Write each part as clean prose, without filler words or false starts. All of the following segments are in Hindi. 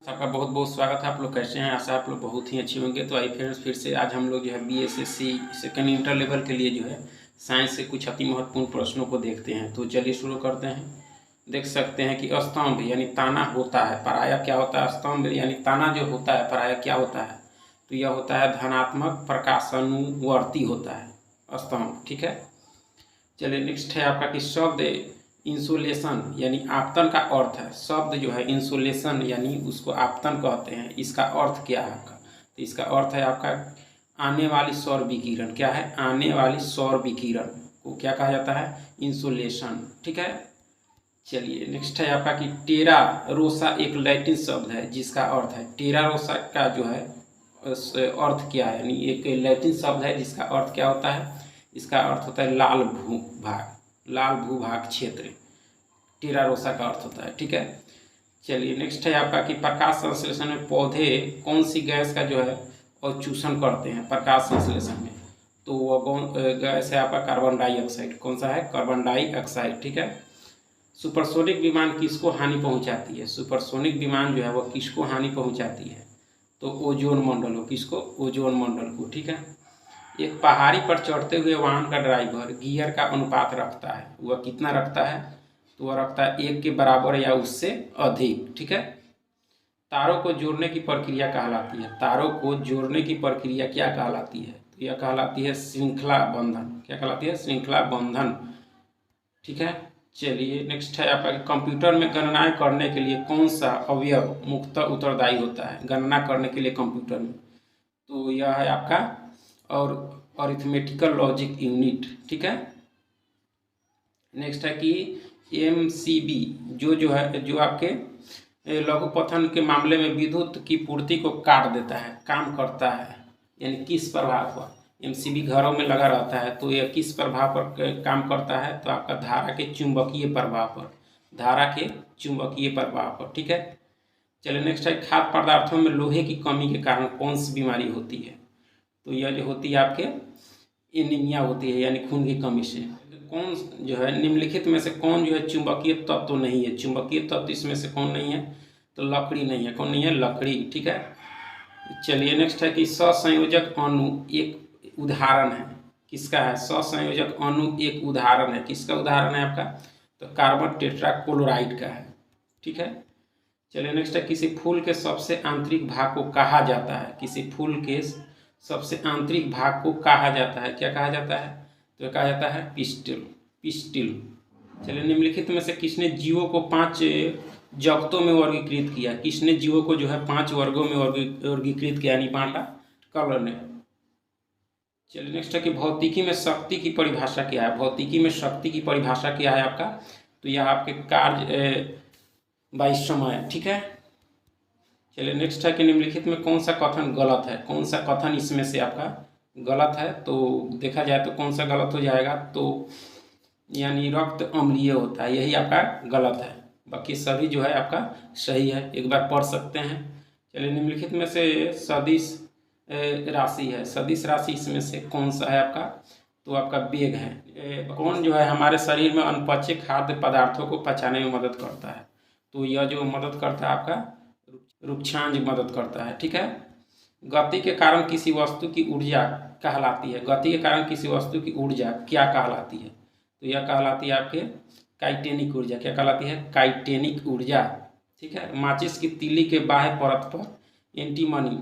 आपका बहुत बहुत स्वागत है। आप लोग कैसे हैं? आशा आप लोग बहुत ही अच्छे होंगे। तो आई फ्रेंड्स, फिर से आज हम लोग जो है BSSC सेकेंड इंटर लेवल के लिए जो है साइंस से कुछ अति महत्वपूर्ण प्रश्नों को देखते हैं। तो चलिए शुरू करते हैं। देख सकते हैं कि स्तंभ यानी ताना होता है, पराया क्या होता है? स्तंभ यानी ताना जो होता है, पराया क्या होता है? तो यह होता है धनात्मक प्रकाशानुवर्ती होता है स्तंभ। ठीक है, चलिए नेक्स्ट है आपका कि शब्द इंसुलेशन यानी आपतन का अर्थ है। शब्द जो है इंसुलेशन यानी उसको आपतन कहते हैं। इसका अर्थ क्या है आपका? तो इसका अर्थ है आपका आने वाली सौर विकिरण। क्या है? आने वाली सौर विकिरण को क्या कहा जाता है? इंसुलेशन। ठीक है, चलिए नेक्स्ट है आपका कि टेरा रोसा एक लैटिन शब्द है जिसका अर्थ है। टेरा रोसा का जो है अर्थ क्या है? यानी एक लैटिन शब्द है जिसका अर्थ क्या होता है? इसका अर्थ होता है लाल भूभाग, लाल भूभाग क्षेत्र। टेरा रोसा का अर्थ होता है। ठीक है, चलिए नेक्स्ट है आपका कि प्रकाश संश्लेषण में पौधे कौन सी गैस का जो है अवशोषण करते हैं प्रकाश संश्लेषण में? तो वह गैस है आपका कार्बन डाइऑक्साइड। कौन सा है? Carbon dioxide. ठीक है, सुपरसोनिक विमान किसको हानि पहुंचाती है? सुपरसोनिक विमान जो है वह किसको हानि पहुंचाती है? तो ओजोन मंडल को। किसको? ओजोन मंडल को। ठीक है, एक पहाड़ी पर चढ़ते हुए वाहन का ड्राइवर गियर का अनुपात रखता है। वह कितना रखता है? तो वह रखता है 1 के बराबर या उससे अधिक। ठीक है, तारों को जोड़ने की प्रक्रिया कहलाती है। तारों को जोड़ने की प्रक्रिया क्या कहलाती है? तो यह कहलाती है श्रृंखला बंधन। क्या कहलाती है? श्रृंखला बंधन। ठीक है, चलिए नेक्स्ट है आपका कंप्यूटर में गणनाएं करने के लिए कौन सा अवयव मुख्यतः उत्तरदायी होता है? गणना करने के लिए कंप्यूटर में, तो यह है आपका और अरिथमेटिकल लॉजिक यूनिट। ठीक है, नेक्स्ट है कि MCB जो आपके लघुपथन के मामले में विद्युत की पूर्ति को काट देता है, काम करता है। यानी किस प्रभाव पर? MCB घरों में लगा रहता है, तो यह किस प्रभाव पर काम करता है? तो आपका धारा के चुंबकीय प्रभाव पर, धारा के चुंबकीय प्रभाव पर। ठीक है, चलिए नेक्स्ट है खाद्य पदार्थों में लोहे की कमी के कारण कौन सी बीमारी होती है? तो यह जो होती है आपके एनीमिया होती है, यानी खून की कमी से। कौन जो है निम्नलिखित में से कौन जो है चुंबकीय तत्व तो नहीं है? चुंबकीय तत्व इसमें से कौन नहीं है? तो लकड़ी नहीं है। कौन नहीं है? लकड़ी। ठीक है, चलिए नेक्स्ट है कि सहसंयोजक अणु एक उदाहरण है। किसका है? सहसंयोजक अणु एक उदाहरण है। किसका उदाहरण है आपका? तो कार्बन टेट्राक्लोराइड का है। ठीक है, चलिए नेक्स्ट है किसी फूल के सबसे आंतरिक भाग को कहा जाता है। किसी फूल के सबसे आंतरिक भाग को कहा जाता है। क्या कहा जाता है? तो कहा जाता है पिस्टिल। पिस्टिल। चलिए निम्नलिखित में से किसने जीवों को 5 जगतों में वर्गीकृत किया? किसने जीवों को जो है 5 वर्गों में वर्गीकृत किया, यानी बांटा? कलर ने। चलिए नेक्स्ट है कि भौतिकी में शक्ति की परिभाषा क्या है? भौतिकी में शक्ति की परिभाषा क्या है आपका? तो यह आपके कार्य बाई समय। ठीक है, चलिए नेक्स्ट है कि निम्नलिखित में कौन सा कथन गलत है? कौन सा कथन इसमें से आपका गलत है? तो देखा जाए तो कौन सा गलत हो जाएगा? तो यानी रक्त अम्लीय होता है, यही आपका गलत है। बाकी सभी जो है आपका सही है, एक बार पढ़ सकते हैं। चलिए निम्नलिखित में से सदिश राशि है। सदिश राशि इसमें से कौन सा है आपका? तो आपका वेग है। कौन जो है हमारे शरीर में अनपचे खाद्य पदार्थों को पचाने में मदद करता है? तो यह जो मदद करता है आपका रुक्षांज मदद करता है। ठीक है, गति के कारण किसी वस्तु की ऊर्जा कहलाती है। गति के कारण किसी वस्तु की ऊर्जा क्या कहलाती है? तो यह कहलाती है आपके काइनेटिक ऊर्जा। क्या कहलाती है? काइनेटिक ऊर्जा। ठीक है, माचिस की तीली के बाह्य परत पर एंटीमनी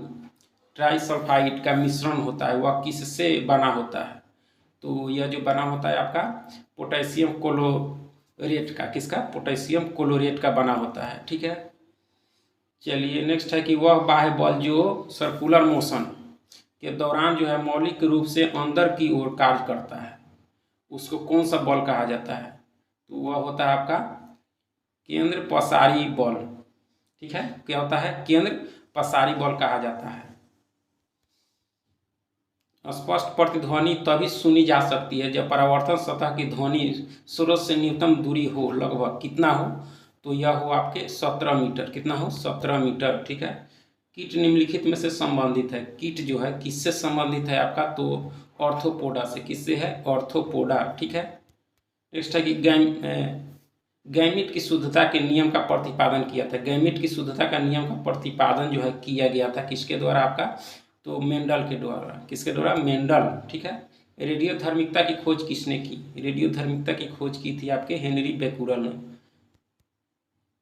ट्राइसल्फाइड का मिश्रण होता है, वह किससे बना होता है? तो यह जो बना होता है आपका पोटेशियम क्लोरेट का। किसका? पोटेशियम क्लोरेट का बना होता है। ठीक है, चलिए नेक्स्ट है कि वह बाह्य बल जो सर्कुलर मोशन के दौरान जो है मौलिक रूप से अंदर की ओर कार्य करता है, उसको कौन सा बल कहा जाता है? तो वह होता है आपका केंद्र पसारी बल। ठीक है, क्या होता है? केंद्र पसारी बल कहा जाता है। स्पष्ट प्रतिध्वनि तभी सुनी जा सकती है जब परावर्तन सतह की ध्वनि स्रोत से न्यूनतम दूरी हो। लगभग कितना हो? तो यह हो आपके 17 मीटर। कितना हो? 17 मीटर। ठीक है, कीट निम्नलिखित में से संबंधित है। कीट जो है किससे संबंधित है आपका? तो ऑर्थोपोडा से। किससे है? ऑर्थोपोडा। ठीक है, नेक्स्ट है कि गैमीट की शुद्धता के नियम का प्रतिपादन किया था। गैमीट की शुद्धता का नियम का प्रतिपादन जो है किया गया था किसके द्वारा आपका, तो मेंडल के द्वारा। किसके द्वारा, मेंडल। ठीक है। रेडियोधर्मिकता की खोज किसने की, रेडियोधर्मिकता की खोज की थी आपके हेनरी बेकुरल ने।